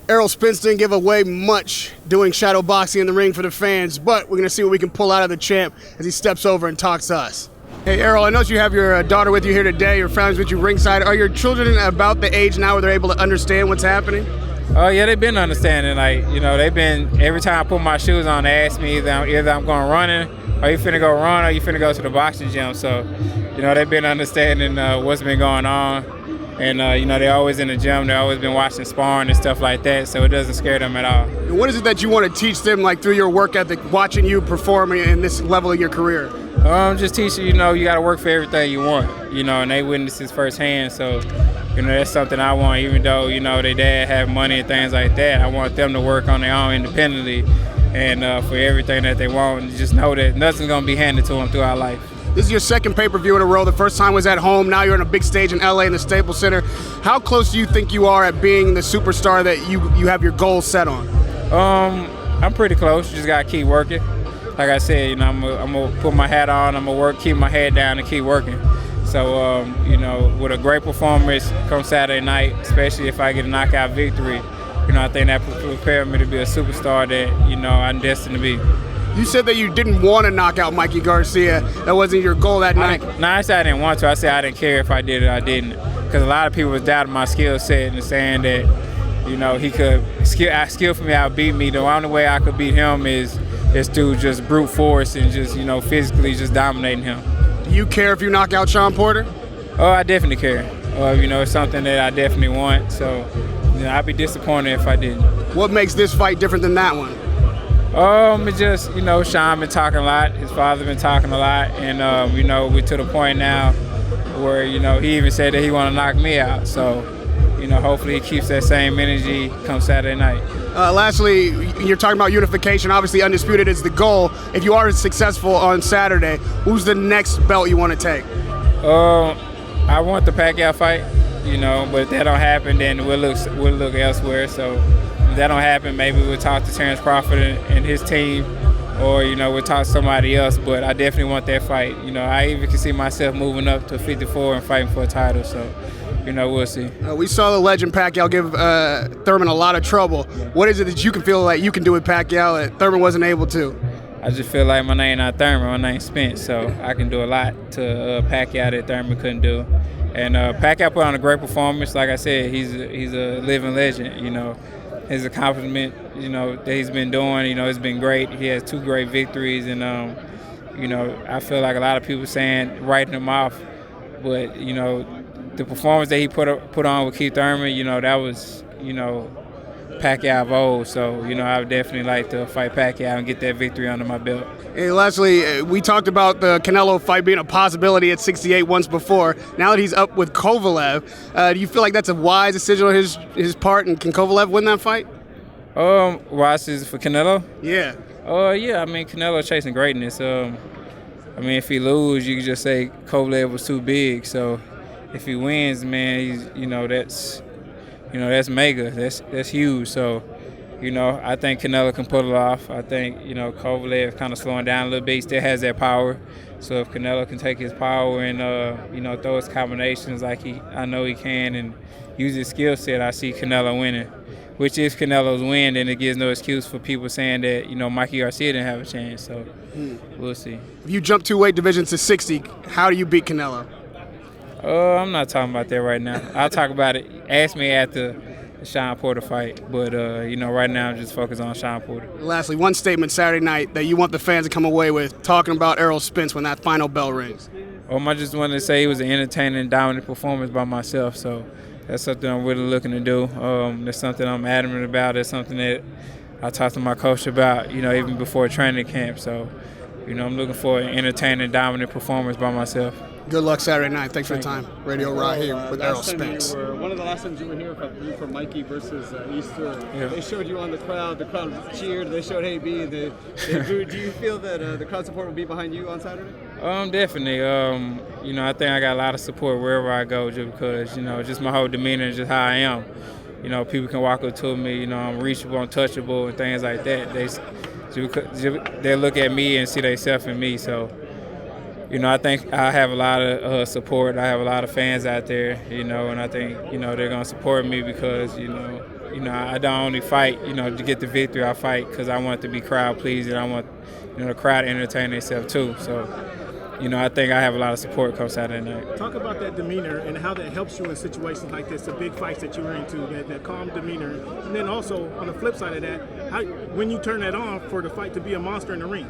ERROL SPENCE didn't give away much doing shadow boxing in the ring for the fans, but we're going to see what we can pull out of the champ as he steps over and talks to us. Hey, ERROL, I noticed you have your daughter with you here today, your family's with you ringside. Are your children about the age now where they're able to understand what's happening? Oh, yeah, they've been understanding. Like, you know, they've been, every time I put my shoes on, they ask me either I'm going running, or you finna go run, or you finna go to the boxing gym. So, you know, they've been understanding what's been going on. And, you know, they're always in the gym. They've always been watching sparring and stuff like that, so it doesn't scare them at all. And what is it that you want to teach them, like, through your work ethic, watching you perform in this level of your career? Just teaching, you know, you got to work for everything you want, you know, and they witness this firsthand. So, you know, that's something I want, even though, you know, their dad have money and things like that. I want them to work on their own independently and for everything that they want, and just know that nothing's going to be handed to them throughout life. This is your second pay-per-view in a row. The first time was at home. Now you're on a big stage in LA in the Staples Center. How close do you think you are at being the superstar that you have your goals set on? I'm pretty close. Just got to keep working. Like I said, you know, I'm going to put my hat on. I'm going to work, keep my head down, and keep working. So, you know, with a great performance come Saturday night, especially if I get a knockout victory, you know, I think that prepared me to be a superstar that, you know, I'm destined to be. You said that you didn't want to knock out Mikey Garcia. That wasn't your goal that night. No, I said I didn't want to. I said I didn't care if I did it or I didn't. Because a lot of people was doubting my skill set and saying that, you know, he could skillfully outbeat me. The only way I could beat him is through just brute force and just, you know, physically just dominating him. Do you care if you knock out Shawn Porter? Oh, I definitely care. You know, it's something that I definitely want. So, you know, I'd be disappointed if I didn't. What makes this fight different than that one? It's just, you know, Shawn been talking a lot. His father been talking a lot. And, you know, we're to the point now where, you know, he even said that he want to knock me out. So, you know, hopefully he keeps that same energy come Saturday night. Lastly, you're talking about unification. Obviously, undisputed is the goal. If you are successful on Saturday, who's the next belt you want to take? I want the Pacquiao fight, you know, but if that don't happen, then we'll look elsewhere. So if that don't happen, maybe we'll talk to Terrence Crawford and his team, or, you know, we'll talk to somebody else. But I definitely want that fight. You know, I even can see myself moving up to 54 and fighting for a title. So, you know, we'll see. We saw the legend Pacquiao give Thurman a lot of trouble. What is it that you can feel like you can do with Pacquiao that Thurman wasn't able to? I just feel like my name not Thurman, my name's Spence, so I can do a lot to Pacquiao that Thurman couldn't do. And Pacquiao put on a great performance. Like I said, he's a living legend. You know, his accomplishment, you know, that he's been doing, you know, it's been great. He has 2 great victories, and you know, I feel like a lot of people saying writing him off, but, you know, the performance that he put on with Keith Thurman, you know, that was, you know, Pacquiao of old. So, you know, I would definitely like to fight Pacquiao and get that victory under my belt. Hey, lastly, we talked about the Canelo fight being a possibility at 68 once before. Now that he's up with Kovalev, do you feel like that's a wise decision on his part, and can Kovalev win that fight? Wise decision for Canelo? Yeah. Yeah, I mean, Canelo chasing greatness. I mean, if he lose, you can just say Kovalev was too big. So if he wins, man, that's mega. That's huge. So, you know, I think Canelo can pull it off. I think, you know, Kovalev kind of slowing down a little bit. He still has that power. So if Canelo can take his power and, you know, throw his combinations like I know he can, and use his skill set, I see Canelo winning. Which, if Canelo's win, then it gives no excuse for people saying that, you know, Mikey Garcia didn't have a chance. So we'll see. If you jump 2 weight divisions to 60, how do you beat Canelo? I'm not talking about that right now. I'll talk about it. Ask me after the Shawn Porter fight. But, you know, right now I'm just focused on Shawn Porter. Lastly, one statement Saturday night that you want the fans to come away with talking about ERROL Spence when that final bell rings. I just wanted to say it was an entertaining and dominant performance by myself. So that's something I'm really looking to do. That's something I'm adamant about. That's something that I talked to my coach about, you know, even before training camp. So, you know, I'm looking for an entertaining, dominant performance by myself. Good luck Saturday night. Thanks for the time. Radio Rahim with ERROL Spence. One of the last times you were here for Mikey versus Easter, they showed you on the crowd cheered, they showed Hey B, they booed. Do you feel that the crowd support will be behind you on Saturday? Definitely. You know, I think I got a lot of support wherever I go, just because, you know, just my whole demeanor and just how I am. You know, people can walk up to me, you know, I'm reachable, untouchable, and things like that. They look at me and see themselves in me, so, you know, I think I have a lot of support. I have a lot of fans out there, you know, and I think, you know, they're going to support me because, you know, I don't only fight, to get the victory. I fight because I want to be crowd pleasing. I want, the crowd to entertain themselves too. So, I think I have a lot of support comes out of that night. Talk about that demeanor and how that helps you in situations like this, the big fights that you're into, that calm demeanor. And then also, on the flip side of that, when you turn that on for the fight to be a monster in the ring?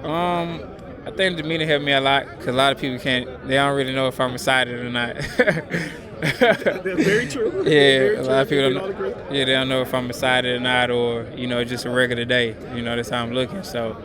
I think the demeanor helped me a lot because a lot of people they don't really know if I'm excited or not. That's very true. Yeah, a lot of people they don't know if I'm excited or not, or, just a regular day. That's how I'm looking. So,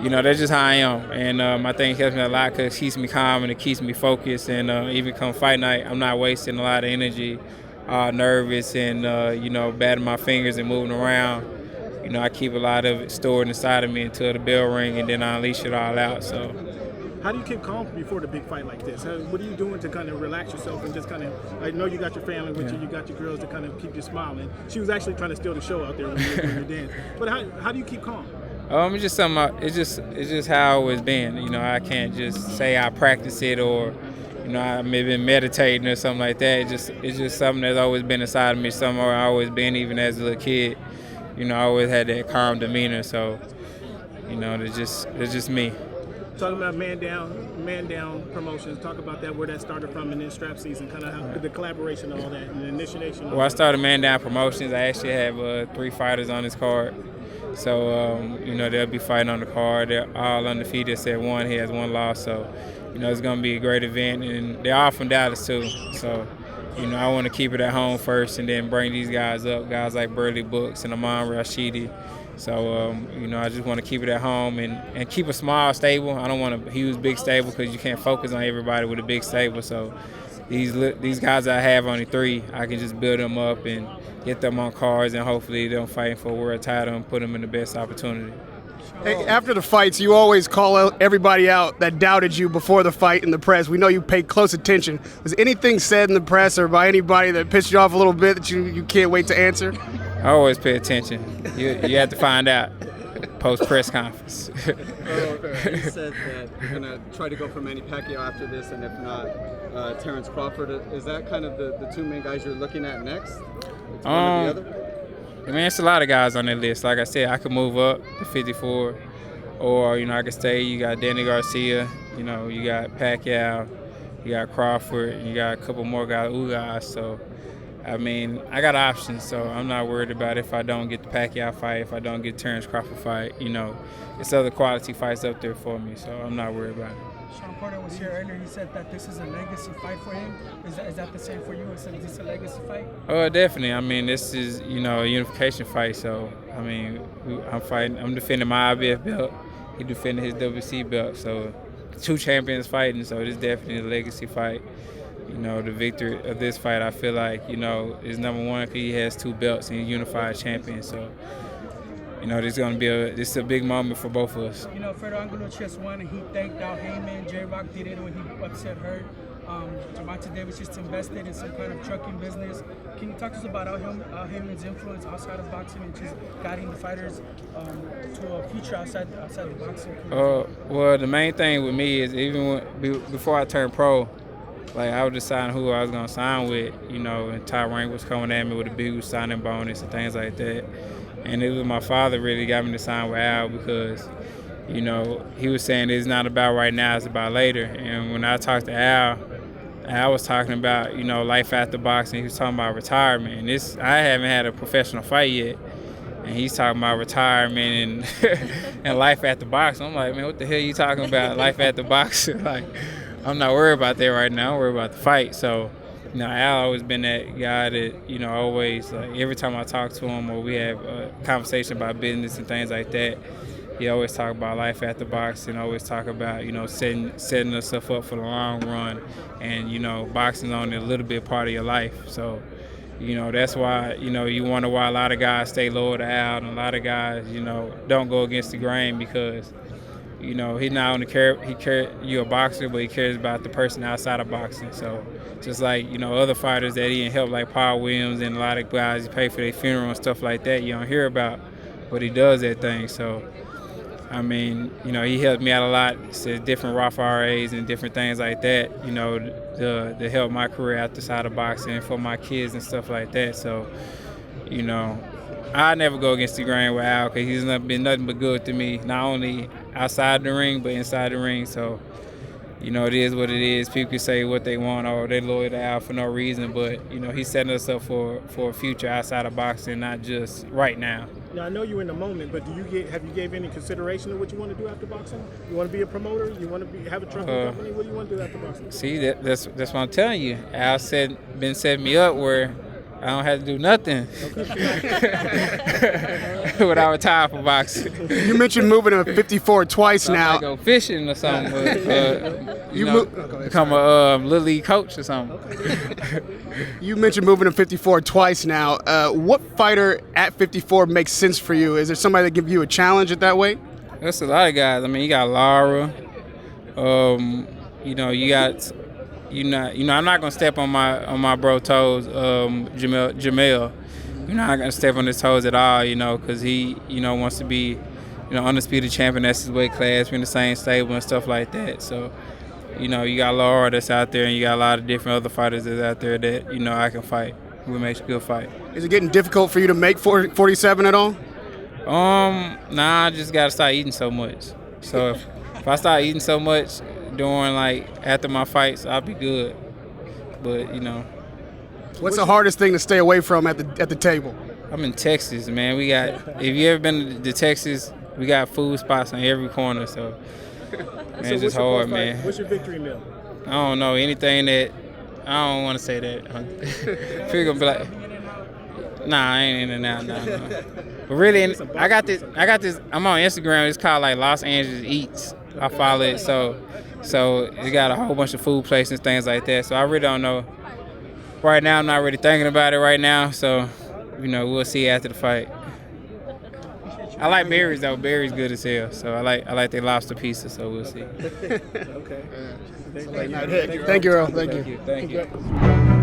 that's just how I am. And I think it helps me a lot because it keeps me calm and it keeps me focused. And even come fight night, I'm not wasting a lot of energy, nervous and, batting my fingers and moving around. I keep a lot of it stored inside of me until the bell ring, and then I unleash it all out. So, how do you keep calm before the big fight like this? What are you doing to kind of relax yourself and just kind of? I know you got your family with you, you got your girls to kind of keep you smiling. She was actually trying to steal the show out there when you were doing your dance. But how do you keep calm? It's just something. It's just how I always been. I can't just say I practice it or, I maybe been meditating or something like that. It's just something that's always been inside of me. Something I've always been, even as a little kid. I always had that calm demeanor. So, it's just me. Talking about Man Down Promotions, talk about that, where that started from, and then Strap Season, kind of how the collaboration and all that, and the initiation. Well, I started Man Down Promotions. I actually have 3 fighters on this card. So, they'll be fighting on the card. They're all undefeated except one. He has 1 loss. So, it's going to be a great event. And they're all from Dallas, too. So, I want to keep it at home first and then bring these guys up, guys like Burley Books and Amon Rashidi. So, I just want to keep it at home and keep a small stable. I don't want a huge, big stable because you can't focus on everybody with a big stable. So these guys I have, only 3, I can just build them up and get them on cards, and hopefully they'll fight for a world title and put them in the best opportunity. Hey, after the fights, you always call out everybody out that doubted you before the fight in the press. We know you pay close attention. Was anything said in the press or by anybody that pissed you off a little bit that you can't wait to answer? I always pay attention. You have to find out post-press conference. You said that you're going to try to go for Manny Pacquiao after this, and if not, Terrence Crawford. Is that kind of the 2 main guys you're looking at next? One or the other? It's a lot of guys on that list. Like I said, I could move up to 54, or, I could stay. You got Danny Garcia, you got Pacquiao, you got Crawford, and you got a couple more guys, So, I got options, so I'm not worried about if I don't get the Pacquiao fight, if I don't get Terrence Crawford fight. It's other quality fights up there for me, so I'm not worried about it. Shawn was here earlier. He said that this is a legacy fight for him. Is that the same for you? Is this a legacy fight? Oh, definitely. This is, a unification fight. So, I'm fighting. I'm defending my IBF belt. He defending his WC belt. So, 2 champions fighting. So, it's definitely a legacy fight. The victor of this fight, I feel like, is number 1 because he has 2 belts and he's unified champion. So, this is a big moment for both of us. Fredo Angulo just won, and he thanked out Heyman. J-Rock did it when he upset Hurt. Javante Davis just invested in some kind of trucking business. Can you talk to us about Heyman's influence outside of boxing and just guiding the fighters to a future outside of boxing? Well, the main thing with me is even before I turned pro, I was deciding who I was going to sign with, and Ty Rank was coming at me with a big signing bonus and things like that. And it was my father really got me to sign with Al because, he was saying it's not about right now, it's about later. And when I talked to Al was talking about, life after boxing. He was talking about retirement. And I haven't had a professional fight yet. And he's talking about retirement and life after boxing. I'm like, man, what the hell are you talking about, life after boxing? I'm not worried about that right now. I'm worried about the fight. So, Al always been that guy that, always, every time I talk to him or we have a conversation about business and things like that, he always talk about life after boxing, always talk about, setting yourself up for the long run. And, boxing's only a little bit part of your life. So, that's why, you wonder why a lot of guys stay loyal to Al and a lot of guys, don't go against the grain because, he's not only you're a boxer, but he cares about the person outside of boxing. So just like, other fighters that he helped, like Paul Williams and a lot of guys, he pay for their funeral and stuff like that. You don't hear about, but he does that thing. So, he helped me out a lot. Said different Roth RAs and different things like that, to help my career outside of boxing and for my kids and stuff like that. So, you know, I never go against the grain with Al because he's been nothing but good to me, not only outside the ring but inside the ring. So, you know, it is what it is. People can say what they want or they're loyal to Al for no reason, but, you know, he's setting us up for a future outside of boxing, not just right now. Now I know you're in the moment, but have you gave any consideration to what you want to do after boxing? You want to be a promoter? You want to have a trucking company? What do you want to do after boxing? See, that's what I'm telling you. Al been setting me up where I don't have to do nothing when I retire from boxing. You mentioned moving to 54 twice I now. might go fishing or something. Become a little league coach or something. You mentioned moving to 54 twice now. What fighter at 54 makes sense for you? Is there somebody that gives you a challenge at that weight? There's a lot of guys. I mean, you got Lara. You know, you got. I'm not gonna step on my bro toes, Jamel. You're not gonna step on his toes at all, you know, because he, you know, wants to be, you know, undisputed champion. That's his weight class. We're in the same stable and stuff like that. So, you know, you got Laura that's out there, and you got a lot of different other fighters that's out there that, you know, I can fight. Who makes a good fight. Is it getting difficult for you to make 47 at all? Nah, I just gotta start eating so much. So if I start eating so much during, like, after my fights, I'll be good. But, you know. What's the hardest thing to stay away from at the table? I'm in Texas, man. We got, if you ever been to Texas, we got food spots on every corner, so man, it's just hard, man. What's your victory meal? I don't know, anything that, I don't want to say that. People gonna be like, nah, I ain't in and out, nah. But really, I got this, I'm on Instagram, it's called like Los Angeles Eats. I follow it, so it got a whole bunch of food places and things like that. So I really don't know. Right now, I'm not really thinking about it right now. So, you know, we'll see after the fight. I like berries though. Berries good as hell. So I like their lobster pieces. So we'll see. Okay. Thank you, Earl. Thank you. Thank you.